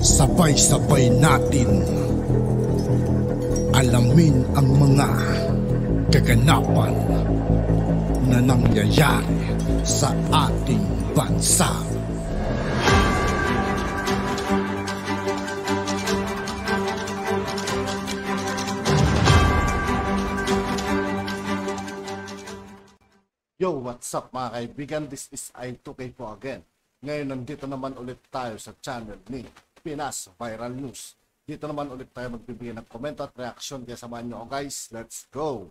Sabay-sabay natin alamin ang mga kaganapan na nangyayari sa ating bansa. Yo, what's up mga kaibigan? This is I2K po again. Ngayon nandito naman ulit tayo sa channel ni Pinas Viral News. Dito naman ulit tayo magbibigay ng komento at reaksyon. Kaya samahan nyo guys, let's go!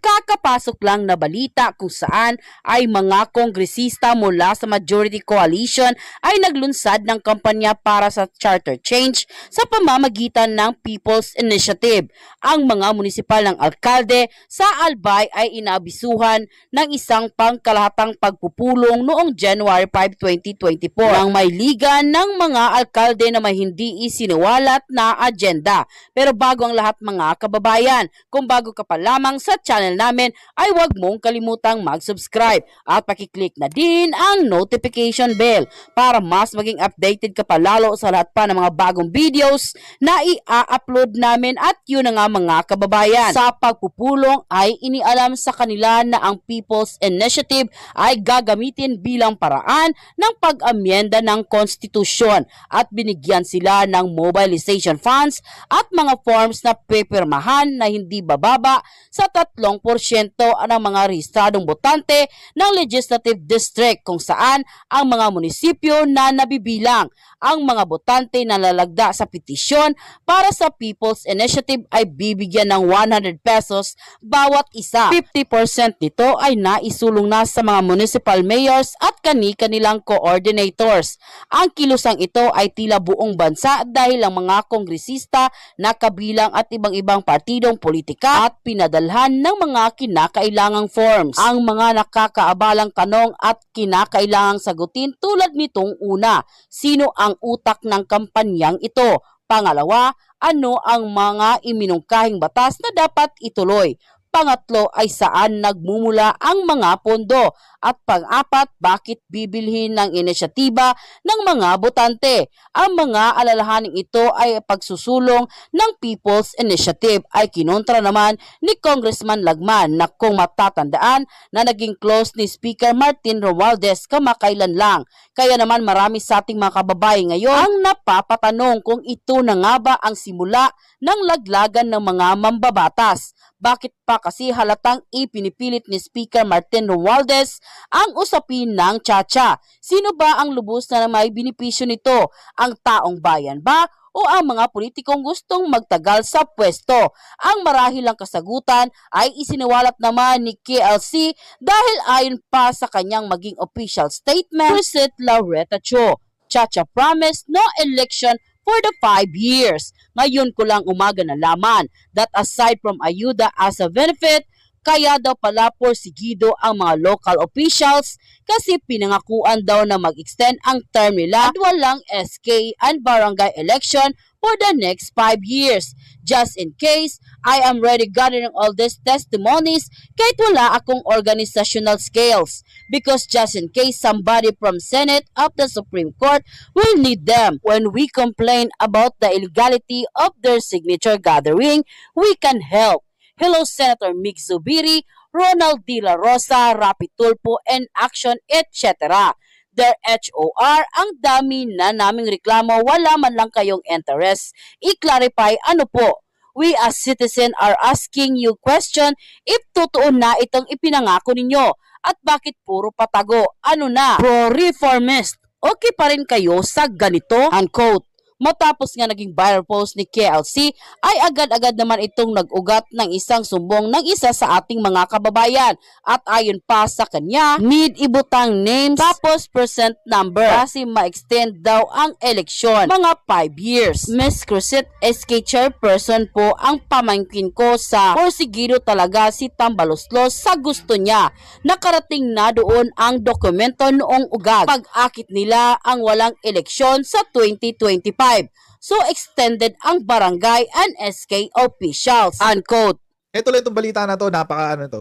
Kakapasok lang na balita kung saan ay mga kongresista mula sa Majority Coalition ay naglunsad ng kampanya para sa charter change sa pamamagitan ng People's Initiative. Ang mga munisipal ng alkalde sa Albay ay inaabisuhan ng isang pangkalahatang pagpupulong noong January 5, 2024 nang may liga ng mga alkalde na may hindi isiniwalat na agenda. Pero bago ang lahat mga kababayan, kung bago ka pa lamang sa channel namin ay huwag mong kalimutang mag-subscribe at pakiclick na din ang notification bell para mas maging updated ka pa lalo sa lahat pa ng mga bagong videos na i-upload namin. At yun na nga mga kababayan, sa pagpupulong ay inialam sa kanila na ang People's Initiative ay gagamitin bilang paraan ng pag-amyenda ng konstitusyon at binigyan sila ng mobilization funds at mga forms na pepirmahan na hindi bababa sa 3% ng mga rehistradong botante ng legislative district, kung saan ang mga munisipyo na nabibilang ang mga botante na lalagda sa petisyon para sa People's Initiative ay bibigyan ng 100 pesos bawat isa. 50% nito ay naisulong na sa mga municipal mayors at kani-kanilang coordinators. Ang kilusang ito ay tila buong bansa dahil ang mga kongresista na kabilang at ibang-ibang partidong politika at pinadalhan ng mga kinakailangang forms. Ang mga nakakaabalang tanong at kinakailangang sagutin tulad nitong una, sino ang utak ng kampanyang ito? Pangalawa, ano ang mga iminungkahing batas na dapat ituloy? Pangatlo ay saan nagmumula ang mga pondo? At pang-apat, bakit bibilhin ng inisyatiba ng mga botante? Ang mga alalahaning ito ay pagsusulong ng People's Initiative ay kinontra naman ni Congressman Lagman na kung matatandaan na naging close ni Speaker Martin Romualdez kamakailan lang. Kaya naman marami sa ating mga kababayan ngayon ang napapatanong kung ito na nga ba ang simula ng laglagan ng mga mambabatas. Bakit pa kasi halatang ipinipilit ni Speaker Martin Romualdez ang usapin ng tsa-tsa? Sino ba ang lubos na may binipisyo nito? Ang taong bayan ba o ang mga politikong gustong magtagal sa pwesto? Ang marahilang kasagutan ay isiniwalat naman ni KLC dahil ayon pa sa kanyang maging official statement, President Lauretta Cho, tsa-tsa promised no election for the 5 years. Ngayon ko lang umaga nalaman that aside from ayuda as a benefit, kaya daw pala porsigido ang mga local officials kasi pinangakuan daw na mag-extend ang term nila at walang SK and barangay election for the next 5 years. Just in case, I am ready gathering all these testimonies kahit wala akong organizational skills, because just in case somebody from Senate of the Supreme Court will need them. When we complain about the illegality of their signature gathering, we can help. Hello Senator Mick Zubiri, Ronald De La Rosa, Rapi Tulfo, and Action, etc. Their HOR, ang dami na naming reklamo, wala man lang kayong interest. I-clarify ano po. We as citizen are asking you question if totoo na itong ipinangako ninyo at bakit puro patago. Ano na? Pro-reformist. Okay pa rin kayo sa ganito? Unquote. Matapos nga naging viral post ni KLC ay agad-agad naman itong nag-ugat ng isang sumbong ng isa sa ating mga kababayan. At ayon pa sa kanya, need ibutang names tapos percent number kasi ma-extend daw ang eleksyon mga 5 years. Miss Cruzet SK chairperson po ang pamangkin ko sa porsigido talaga si Tambaloslos sa gusto niya. Nakarating na doon ang dokumento noong ugat. Pag-akit nila ang walang eleksyon sa 2025. So extended ang barangay and SK officials. Unquote. Ito lang itong balita na to,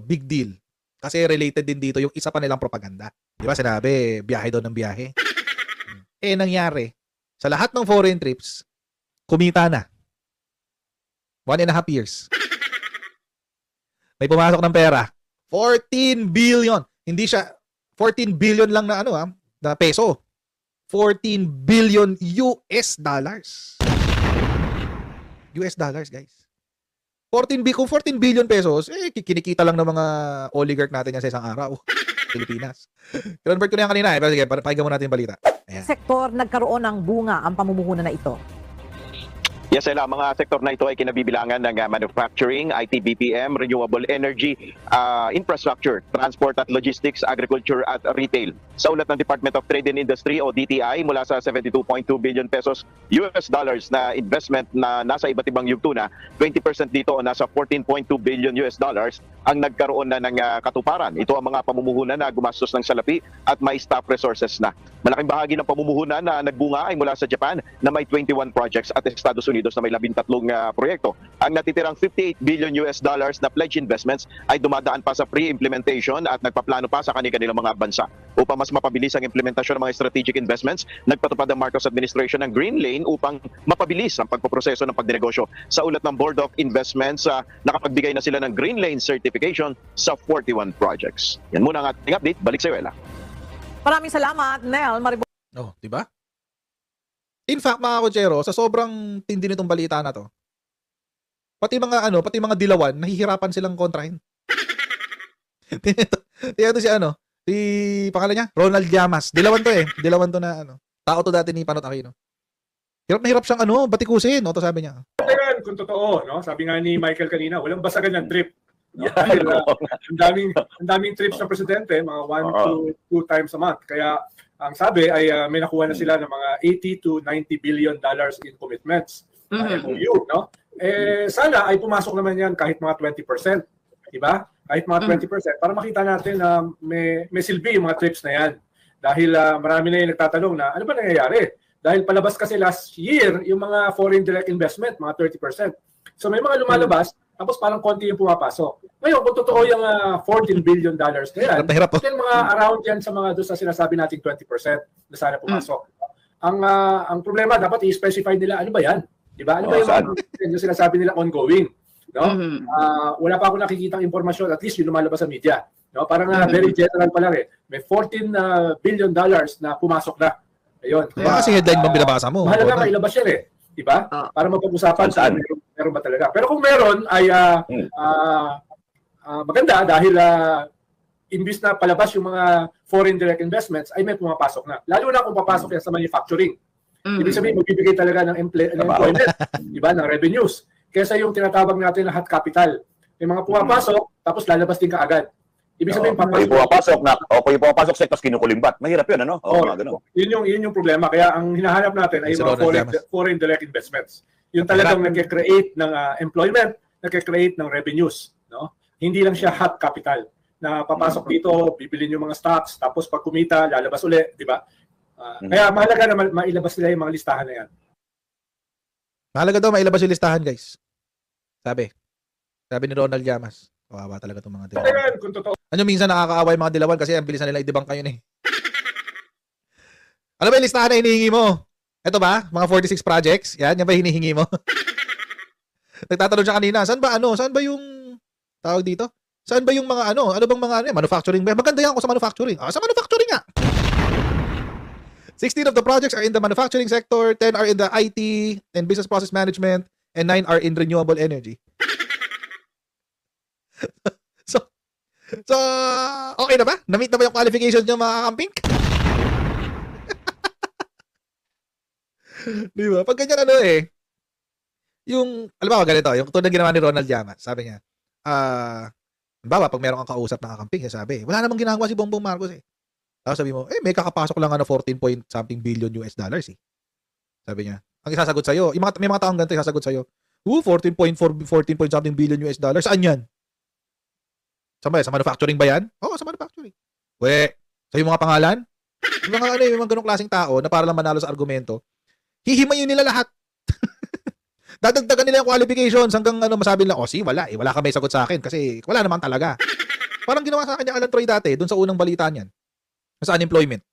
big deal. Kasi related din dito yung isa pa nilang propaganda. Di ba sinabi, biyahe daw ng biyahe. nangyari, sa lahat ng foreign trips, kumita na. 1.5 years. May pumasok ng pera. 14 billion. Hindi siya 14 billion lang na na peso. 14 billion US dollars. US dollars, guys. Kung 14 billion pesos, kinikita lang ng mga oligarch natin yan sa isang araw. Pilipinas. Convert ko na yan kanina. Pero sige, pakinggan mo natin yung balita. Ayan. Sektor nagkaroon ng bunga ang pamumuhunan na ito. Yes, Ella, mga sektor na ito ay kinabibilangan ng manufacturing, IT, BPM, renewable energy, infrastructure, transport at logistics, agriculture at retail. Sa ulat ng Department of Trade and Industry o DTI, mula sa 72.2 billion pesos US dollars na investment na nasa iba't ibang yugto na, 20% dito o nasa 14.2 billion US dollars ang nagkaroon na ng katuparan. Ito ang mga pamumuhunan na gumastos ng salapi at may staff resources na. Malaking bahagi ng pamumuhunan na nagbunga ay mula sa Japan na may 21 projects at Estados Unidos na may 13 proyekto. Ang natitirang 58 billion US dollars na pledge investments ay dumadaan pa sa pre-implementation at nagpaplano pa sa kanilang mga bansa. Upang mas mapabilis ang implementasyon ng mga strategic investments, nagpatupad ang Marcos Administration ng Green Lane upang mapabilis ang pagpoproseso ng pagdinegosyo. Sa ulat ng Board of Investments, nakapagbigay na sila ng Green Lane certification sa 41 projects. Yan muna ang ating update. Balik sa iyo, Ella. Maraming salamat, Nel Maribor. Oh, di ba? In fact, mga kotsero, sa sobrang tindi nitong balita na to, pati mga dilawan, nahihirapan silang kontrahin. Tingnan to si pangalan niya, Ronald Llamas. Dilawan to Dilawan to na tao to dati ni Panot Aquino. Hirap na hirap siyang batikusin, to sabi niya. Yan, kung totoo, no? Sabi nga ni Michael kanina, walang basagan ng trip. No? Dahil ang daming trips ng presidente, mga 1 to 2 times a month. Kaya ang sabi ay may nakuha na sila ng mga 80 to 90 billion dollars in commitments. MOU, no? Sana ay pumasok naman yan kahit mga 20%. Diba? Kahit mga 20% para makita natin na may silbi yung mga trips na yan. Dahil marami na yung nagtatanong na ano ba nangyayari? Dahil palabas kasi last year yung mga foreign direct investment, mga 30%. So may mga lumalabas, tapos parang konti yung pumapasok. Ngayon, kung totoo yung 14 billion dollars na yan, then mga around yan sa mga doon sa sinasabi nating 20% na sana pumasok. Ang problema, dapat i-specify nila ano ba yan? Diba? Ano ba yung sinasabi nila ongoing? No? Wala pa ako nakikitang impormasyon, at least yung lumalabas sa media. No? Parang very general pa lang May 14 billion dollars na pumasok na. Ayun. Baka kasi headline bang binabasa mo? Mahalaga mailabas yan Diba? Para mapag-usapan sa meron ba talaga. Pero kung meron ay maganda dahil imbis na palabas yung mga foreign direct investments ay may pumapasok na. Lalo na kung papasok yan sa manufacturing. Ibig sabihin magbibigay talaga ng employment, diba? Ng revenues. Kesa yung tinatawag natin na hot capital. May mga pumapasok tapos lalabas din kaagad. Ibig sabihin kung pumapasok sa tapos kinukulimbat. Mahirap 'yun Yun yung problema. Kaya ang hinahanap natin ay mga foreign direct investments. Yung talagang nagke-create ng employment, nagke-create ng revenues, no? Hindi lang siya hot capital na papasok dito, bibilin yung mga stocks, tapos pag kumita, lalabas uli, di ba? Kaya mahalaga na mailabas nila yung mga listahan na yan. Mahalaga daw mailabas yung listahan, guys. Sabi ni Ronald Llamas. Kawawa talaga itong mga dilawan. Kung totoo. Minsan nakakaaway mga dilawan kasi ang bilis na nila i-debunk kayo Ano ba yung listahan na hinihingi mo? Ito ba? Mga 46 projects? Yan ba hinihingi mo? Nagtatanong siya kanina, saan ba yung tawag dito? Saan ba yung mga ano bang mga manufacturing? Maganda yan ako sa manufacturing. Sa manufacturing nga. 16 of the projects are in the manufacturing sector, 10 are in the IT and business process management, and 9 are in renewable energy. So, okay na ba? Na-meet na ba yung qualifications nyo, mga kakamping? Di ba? Pag ganyan yung, alam mo, ganito, yung tulad ginawa ni Ronald Llamas, sabi niya, pag meron kang kausap na kakamping, sabi, wala namang ginagawa si Bongbong Marcos Tapos sabi mo, may kakapasok lang 14 point something billion US dollars Sabi niya. Ang isasagot sa'yo, may mga taong ganito isasagot sa'yo, 14 point something billion US dollars, saan yan? Saan ba? Sa manufacturing ba yan? Oo, sa manufacturing. Sa'yo mga pangalan? Yung mga ganong klaseng tao na para lang manalo sa argumento, hihimayin nila lahat. Dadagdagan nila yung qualifications hanggang masabi nila, wala ka may sagot sa akin kasi wala naman talaga. Parang ginawa sa akin yung Alan Troy dati, dun sa unang balita niyan. Sa unemployment.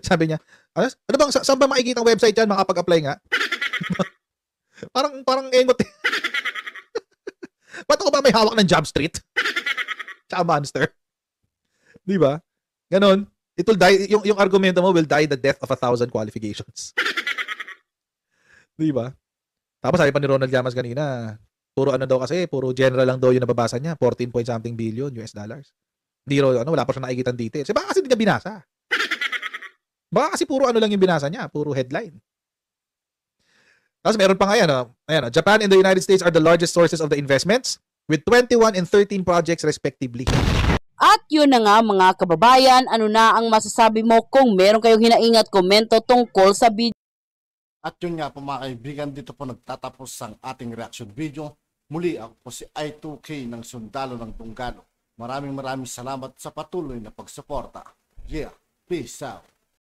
Sabi niya, ano bang, saan ba makikita ang website yan? Makapag-apply nga? parang engot. Ba't ako ba may hawak ng Job Street? Tsaka Monster. Di ba? Ganon. It will die, yung argumento mo will die the death of 1,000 qualifications. Di ba? Tapos sabi pa ni Ronald Llamas kanina, puro ano daw kasi, puro general lang daw yung nababasa niya, 14 point something billion US dollars. Hindi wala pa siya nakikita details. Baka kasi hindi niya binasa. Baka kasi puro ano lang yung binasa niya, puro headline. Tapos meron pa nga yan, Japan and the United States are the largest sources of the investments with 21 and 13 projects respectively. At yun na nga mga kababayan, ano na ang masasabi mo kung meron kayong hinaingat komento tungkol sa video? At yun nga po mga kaibigan, dito po nagtatapos ang ating reaction video. Muli ako po si I2K ng Sundalo ng Tunggalo. Maraming salamat sa patuloy na pagsuporta. Yeah, peace out.